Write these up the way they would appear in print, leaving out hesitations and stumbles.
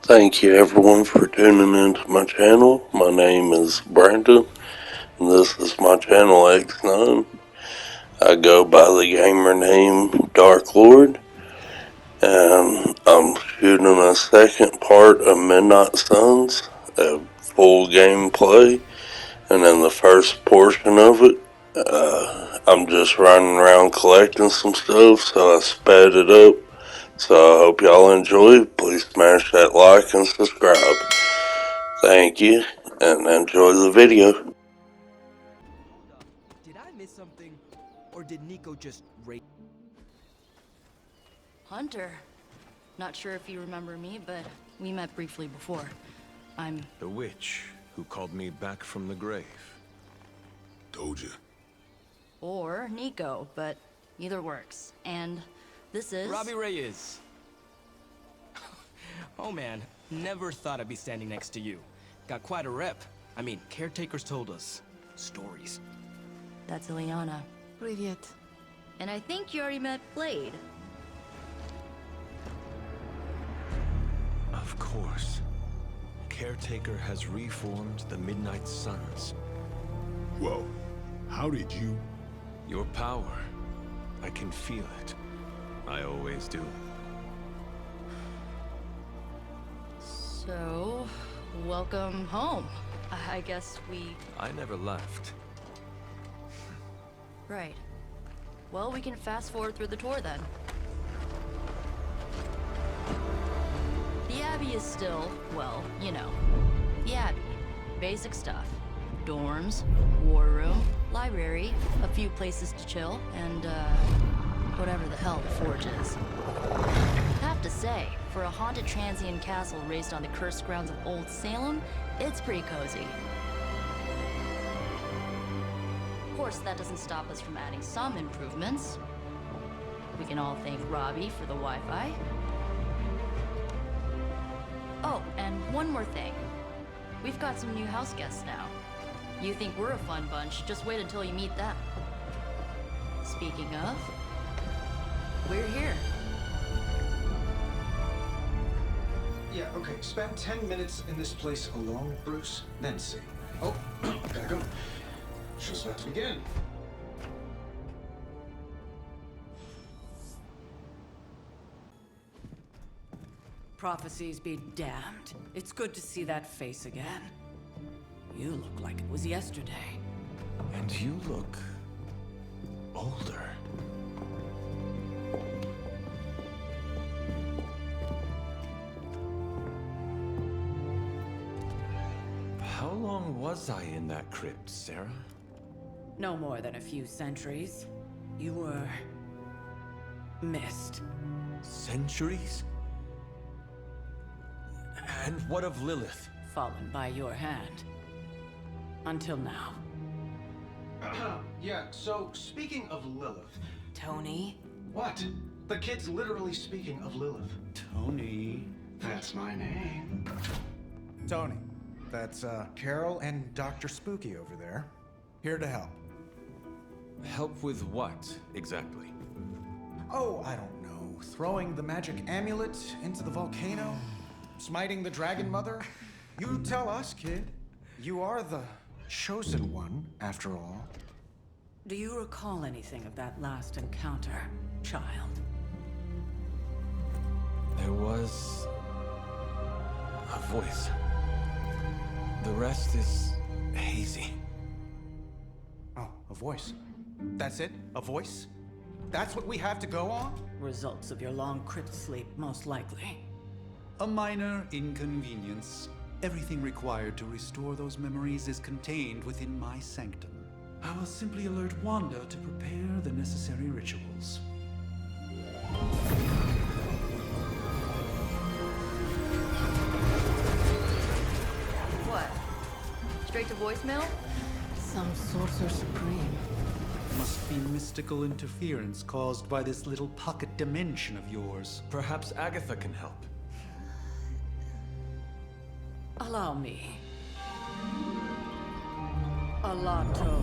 Thank you everyone for tuning into my channel. My name is Brandon, and this is my channel X9. I go by the gamer name Dark Lord, and I'm shooting a second part of Midnight Suns, a full gameplay, and in the first portion of it, I'm just running around collecting some stuff, so I sped it up. So I hope y'all enjoy. Please smash that like and subscribe. Thank you, and enjoy the video. Did I miss something? Or did Nico just rape? Hunter. Not sure if you remember me, but we met briefly before. I'm... The witch who called me back from the grave. Told you. Or Nico, but either works. And this is... Robbie Reyes. Oh man, never thought I'd be standing next to you. Got quite a rep. I mean, caretakers told us stories. That's Ileana. Привет. And I think you already met Blade. Of course. Caretaker has reformed the Midnight Suns. Whoa. How did you? Your power. I can feel it. I always do. So, welcome home. I guess we... I never left. Right. Well, we can fast forward through the tour then. The Abbey is still, well, you know, the Abbey. Basic stuff. Dorms, war room, library, a few places to chill, and, whatever the hell the Forge is. Have to say, for a haunted transient castle raised on the cursed grounds of Old Salem, it's pretty cozy. Of course, that doesn't stop us from adding some improvements. We can all thank Robbie for the Wi-Fi. Oh, and one more thing. We've got some new house guests now. You think we're a fun bunch, just wait until you meet them. Speaking of, we're here. Yeah, okay. Spend 10 minutes in this place alone, Bruce, then see. Oh, gotta go. Show's about to begin. Prophecies be damned. It's good to see that face again. You look like it was yesterday. And you look... older. How long was I in that crypt, Sarah? No more than a few centuries. You were... missed. Centuries? And what of Lilith? Fallen by your hand. Until now. Yeah, so speaking of Lilith. Tony? What? The kid's literally speaking of Lilith. Tony. That's my name. Tony. That's, Carol and Dr. Spooky over there. Here to help. Help with what, exactly? Oh, I don't know. Throwing the magic amulet into the volcano? Smiting the Dragon Mother? You tell us, kid. You are the chosen one, after all. Do you recall anything of that last encounter, child? There was... a voice. The rest is hazy. Oh, a voice. That's it? A voice? That's what we have to go on? Results of your long crypt sleep, most likely. A minor inconvenience. Everything required to restore those memories is contained within my sanctum. I will simply alert Wanda to prepare the necessary rituals. What? Straight to voicemail? Some sorcerer supreme. Must be mystical interference caused by this little pocket dimension of yours. Perhaps Agatha can help. Allow me. Alato.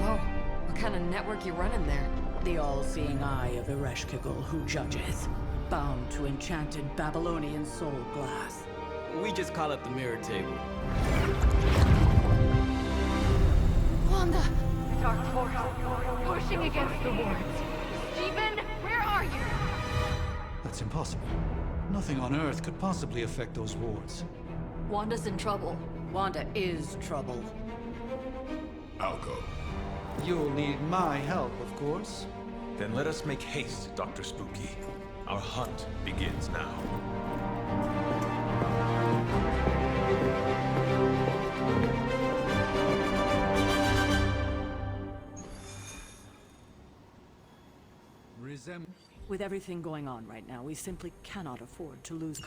Whoa, what kind of network you running there? The all-seeing eye of Ereshkigal who judges, bound to enchanted Babylonian soul glass. We just call it the mirror table. Wanda! Dark force, pushing against the wards. Stephen, where are you? That's impossible. Nothing on Earth could possibly affect those wards. Wanda's in trouble. Wanda is trouble. I'll go. You'll need my help, of course. Then let us make haste, Dr. Spooky. Our hunt begins now. With everything going on right now, we simply cannot afford to lose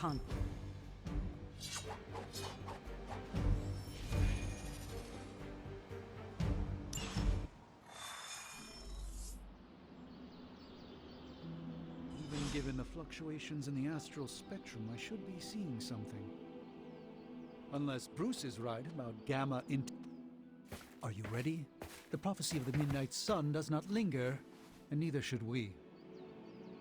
Even given the fluctuations in the astral spectrum, I should be seeing something. Unless Bruce is right about Gamma int... Are you ready? The prophecy of the Midnight Sun does not linger, and neither should we.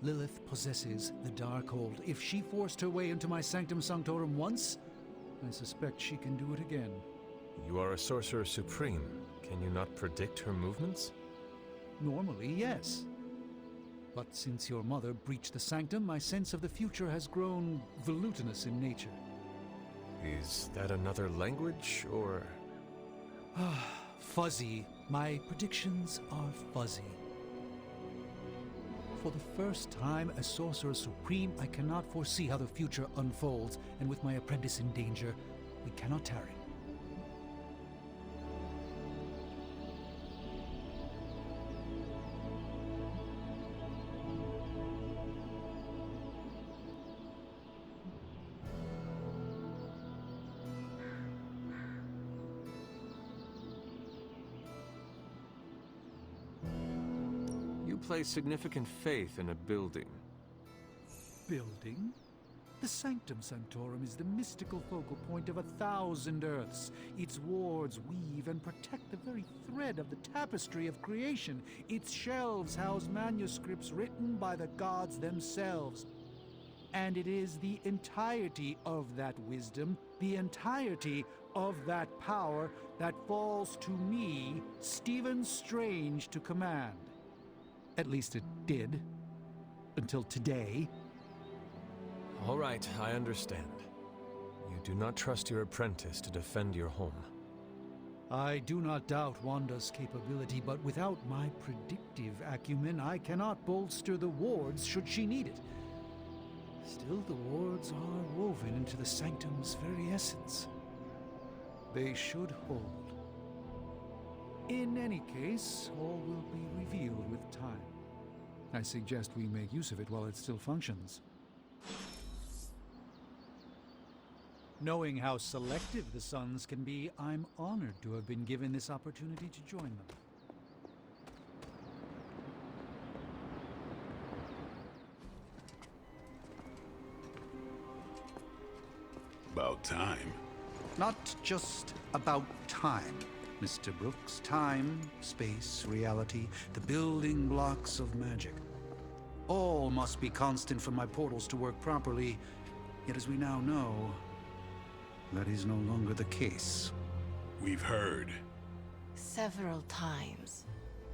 Lilith possesses the Darkhold. If she forced her way into my Sanctum Sanctorum once, I suspect she can do it again. You are a Sorcerer Supreme. Can you not predict her movements? Normally, yes. But since your mother breached the Sanctum, my sense of the future has grown volutinous in nature. Is that another language, or...? Fuzzy. My predictions are fuzzy. For the first time as Sorcerer Supreme, I cannot foresee how the future unfolds, and with my apprentice in danger, we cannot tarry. You place significant faith in a building. Building? The Sanctum Sanctorum is the mystical focal point of 1,000 Earths. Its wards weave and protect the very thread of the tapestry of creation. Its shelves house manuscripts written by the gods themselves. And it is the entirety of that wisdom, the entirety of that power, that falls to me, Stephen Strange, to command. At least it did. Until today. All right, I understand. You do not trust your apprentice to defend your home. I do not doubt Wanda's capability, but without my predictive acumen, I cannot bolster the wards should she need it. Still, the wards are woven into the Sanctum's very essence. They should hold. In any case, all will be revealed with time. I suggest we make use of it while it still functions. Knowing how selective the Suns can be, I'm honored to have been given this opportunity to join them. About time. Not just about time, Mr. Brooks. Time, space, reality, the building blocks of magic. All must be constant for my portals to work properly, yet as we now know, that is no longer the case. We've heard. Several times.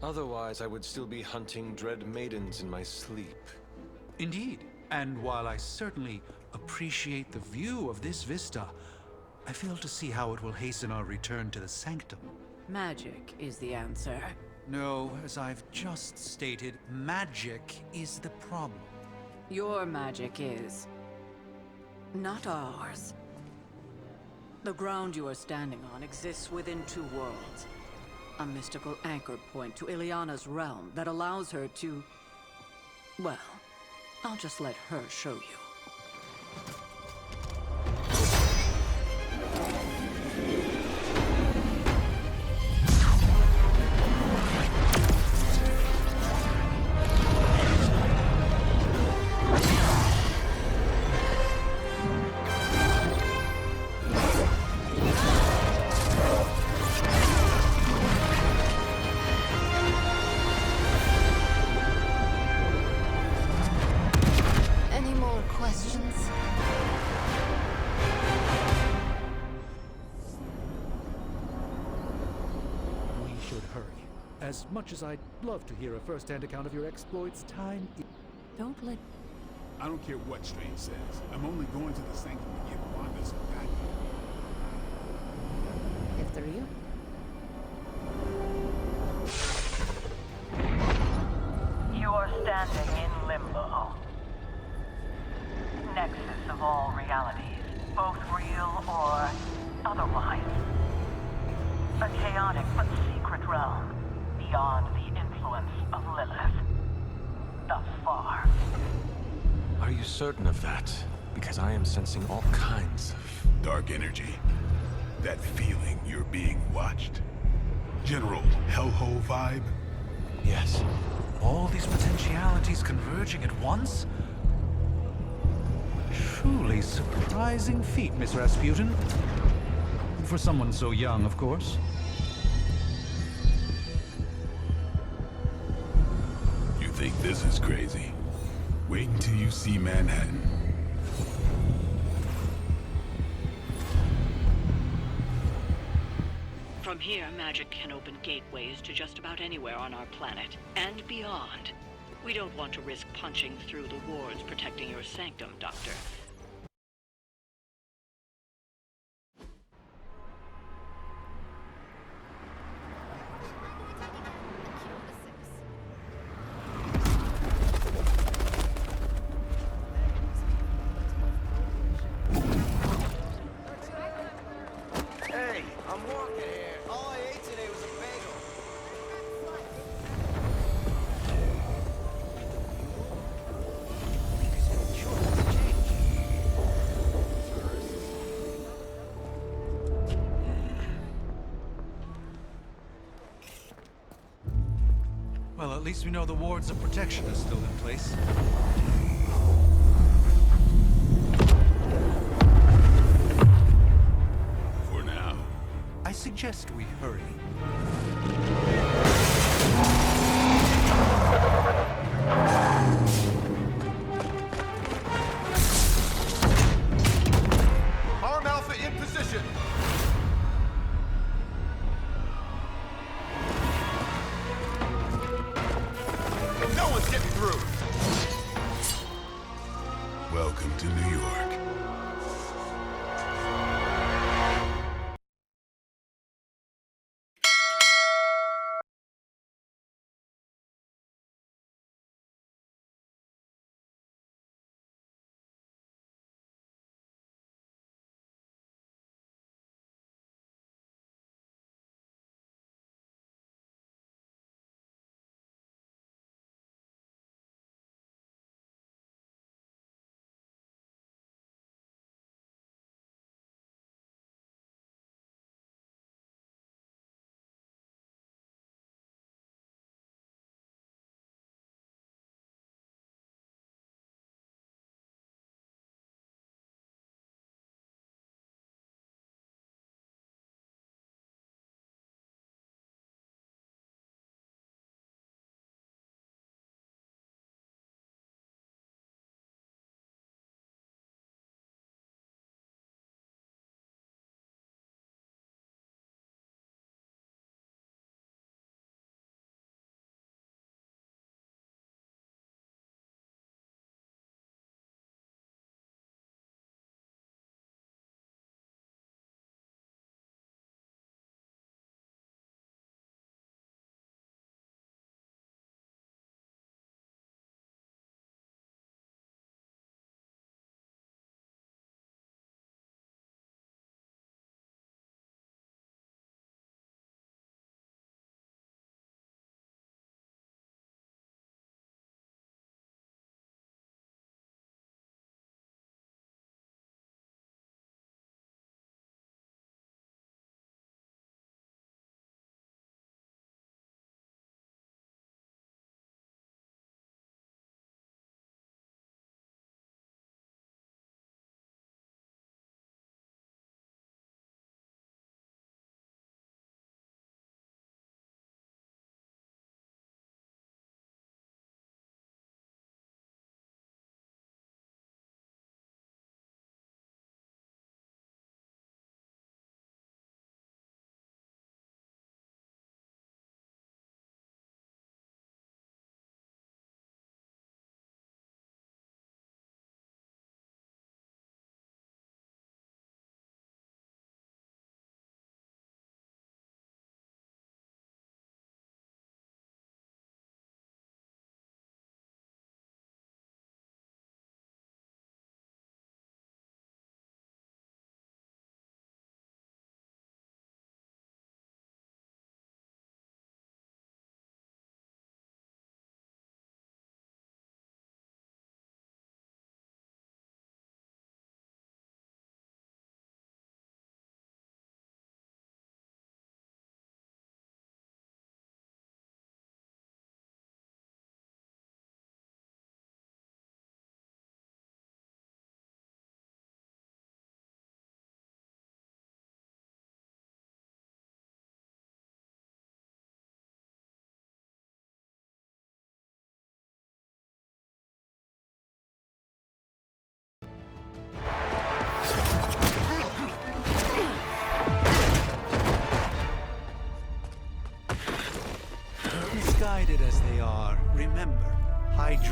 Otherwise, I would still be hunting dread maidens in my sleep. Indeed. And while I certainly appreciate the view of this vista, I fail to see how it will hasten our return to the Sanctum. Magic is the answer. No, as I've just stated, magic is the problem. Your magic is... not ours. The ground you are standing on exists within two worlds. A mystical anchor point to Ileana's realm that allows her to... well, I'll just let her show you. As much as I'd love to hear a first-hand account of your exploits, time is... Don't let... I don't care what Strange says. I'm only going to the Sanctum to get Wanda's back. If they're you. You are standing in limbo. Nexus of all realities, both real or otherwise. A chaotic but secret realm, beyond the influence of Lilith. Thus far. Are you certain of that? Because I am sensing all kinds of... Dark energy. That feeling you're being watched. General hellhole vibe. Yes. All these potentialities converging at once? Truly surprising feat, Miss Rasputin. For someone so young, of course. You think this is crazy? Wait until you see Manhattan. From here, magic can open gateways to just about anywhere on our planet, and beyond. We don't want to risk punching through the wards protecting your sanctum, Doctor. Hey, I'm walking here. All I ate today was a bagel. Well, at least we know the wards of protection are still in place. For now. I suggest we hurry. Arm Alpha in position. No one's getting through. Welcome to New York.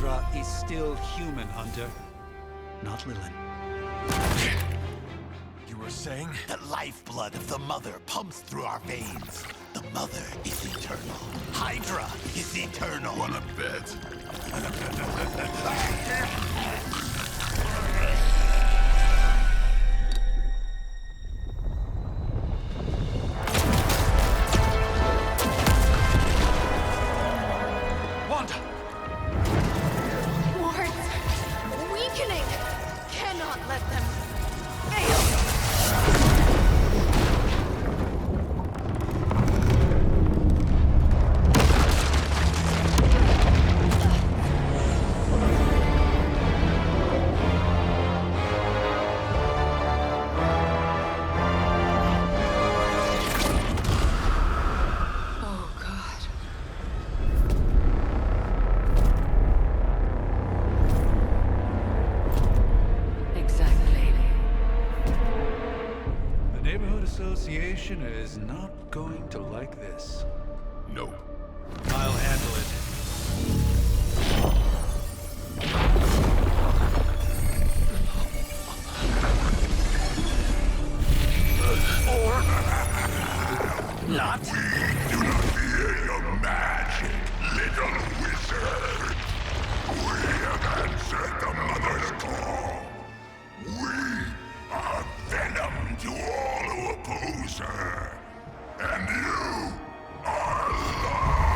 Hydra is still human, Hunter. Not Lilin. You were saying? The lifeblood of the Mother pumps through our veins. The Mother is eternal. Hydra is eternal. Wanna bet? Wanda! Wards! Weakening! Cannot let them fail! Oh, God. Exactly. The Neighborhood Association is not going to like this. No. I'll handle it. Not? Do not fear your magic, little wizard. We have answered the Mother's call. We are venom to all who oppose her. And you are lost.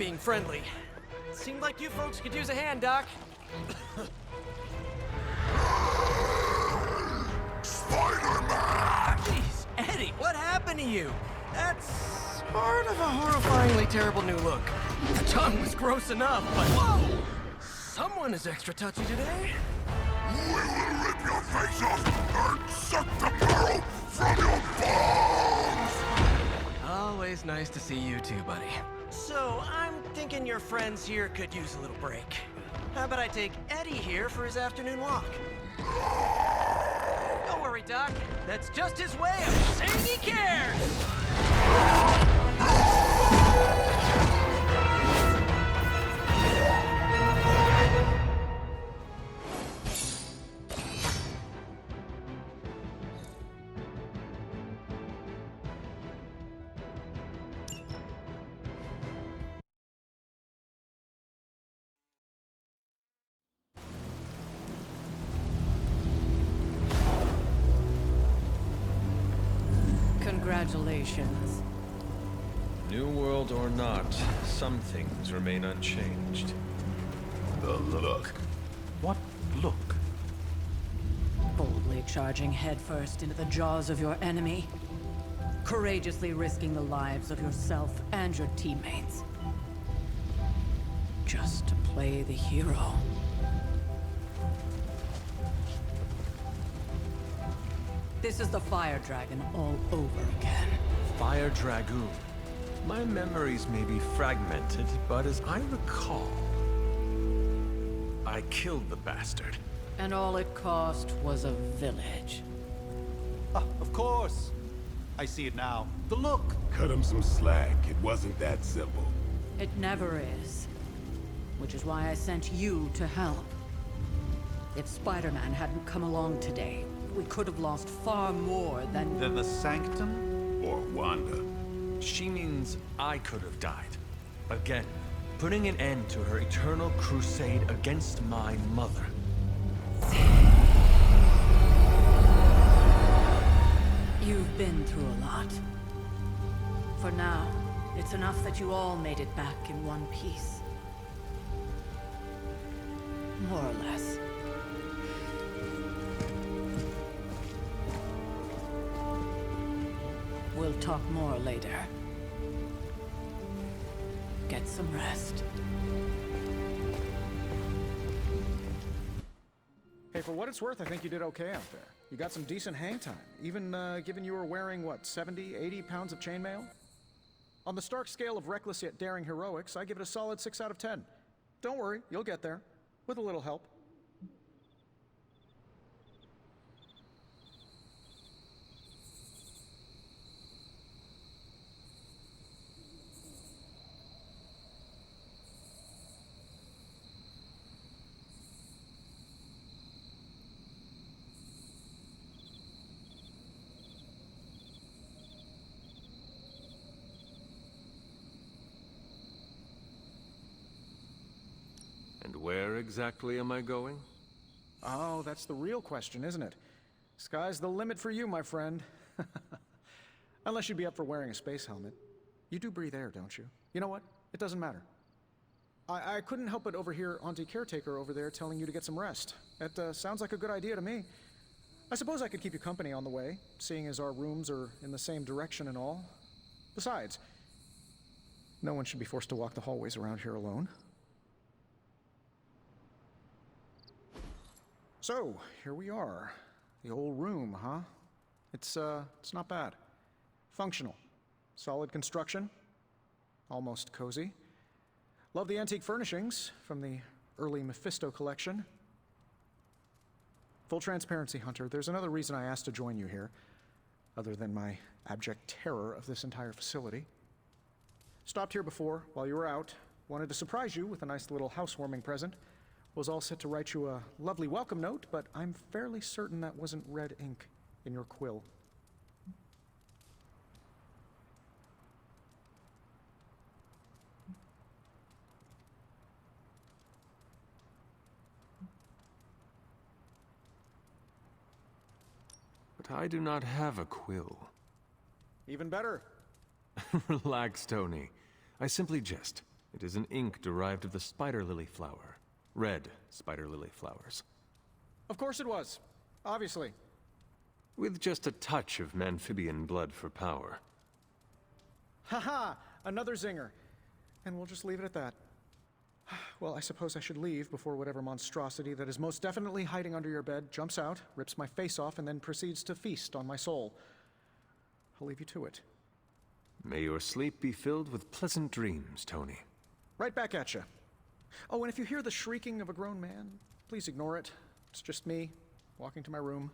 being friendly. Seemed like you folks could use a hand, Doc. Spider-Man! Jeez, Eddie, what happened to you? That's sort of a horrifyingly terrible new look. The tongue was gross enough, but whoa! Someone is extra touchy today. We will rip your face off and suck the marrow from your bones! Always nice to see you too, buddy. So, I'm thinking your friends here could use a little break. How about I take Eddie here for his afternoon walk? Don't worry, Doc. That's just his way of saying he cares! Congratulations. New world or not, some things remain unchanged. The look. What look? Boldly charging headfirst into the jaws of your enemy. Courageously risking the lives of yourself and your teammates. Just to play the hero. This is the Fire Dragon all over again. Fire Dragoon. My memories may be fragmented, but as I recall, I killed the bastard. And all it cost was a village. Ah, of course. I see it now. The look. Cut him some slack. It wasn't that simple. It never is. Which is why I sent you to help. If Spider-Man hadn't come along today, we could have lost far more than... Than the Sanctum? Or Wanda. She means I could have died. Again, putting an end to her eternal crusade against my mother. You've been through a lot. For now, it's enough that you all made it back in one piece. More or less. We'll talk more later. Get some rest. Hey, for what it's worth, I think you did okay out there. You got some decent hang time, even given you were wearing, what, 70, 80 pounds of chainmail? On the Stark scale of reckless yet daring heroics, I give it a solid 6 out of 10. Don't worry, you'll get there. With a little help. And where exactly am I going? Oh, that's the real question, isn't it? Sky's the limit for you, my friend. Unless you'd be up for wearing a space helmet. You do breathe air, don't you? You know what? It doesn't matter. I couldn't help but overhear Auntie Caretaker over there telling you to get some rest. That sounds like a good idea to me. I suppose I could keep you company on the way, seeing as our rooms are in the same direction and all. Besides, no one should be forced to walk the hallways around here alone. So, here we are. The old room, huh? It's not bad. Functional. Solid construction. Almost cozy. Love the antique furnishings from the early Mephisto collection. Full transparency, Hunter, there's another reason I asked to join you here, other than my abject terror of this entire facility. Stopped here before, while you were out. Wanted to surprise you with a nice little housewarming present. Was all set to write you a lovely welcome note, but I'm fairly certain that wasn't red ink in your quill. But I do not have a quill. Even better. Relax, Tony. I simply jest. It is an ink derived of the spider lily flower. Red spider lily flowers. Of course it was. Obviously. With just a touch of Manthibian blood for power. Haha! Another zinger. And we'll just leave it at that. Well, I suppose I should leave before whatever monstrosity that is most definitely hiding under your bed jumps out, rips my face off, and then proceeds to feast on my soul. I'll leave you to it. May your sleep be filled with pleasant dreams, Tony. Right back at you. Oh, and if you hear the shrieking of a grown man, please ignore it. It's just me, walking to my room.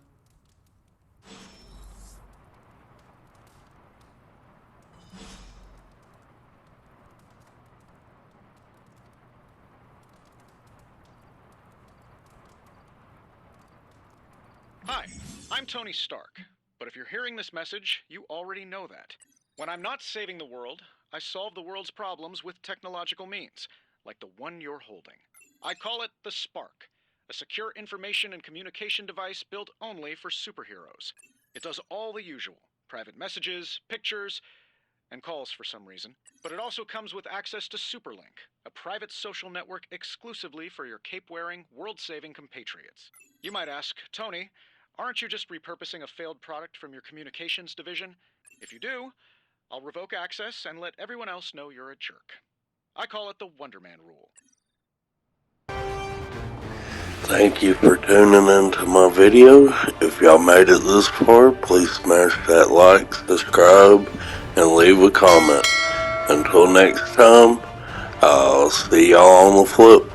Hi, I'm Tony Stark, but if you're hearing this message, you already know that. When I'm not saving the world, I solve the world's problems with technological means, like the one you're holding. I call it the Spark, a secure information and communication device built only for superheroes. It does all the usual, private messages, pictures, and calls for some reason, but it also comes with access to Superlink, a private social network exclusively for your cape-wearing, world-saving compatriots. You might ask, Tony, aren't you just repurposing a failed product from your communications division? If you do, I'll revoke access and let everyone else know you're a jerk. I call it the Wonder Man rule. Thank you for tuning into my video. If y'all made it this far, please smash that like, subscribe, and leave a comment. Until next time, I'll see y'all on the flip.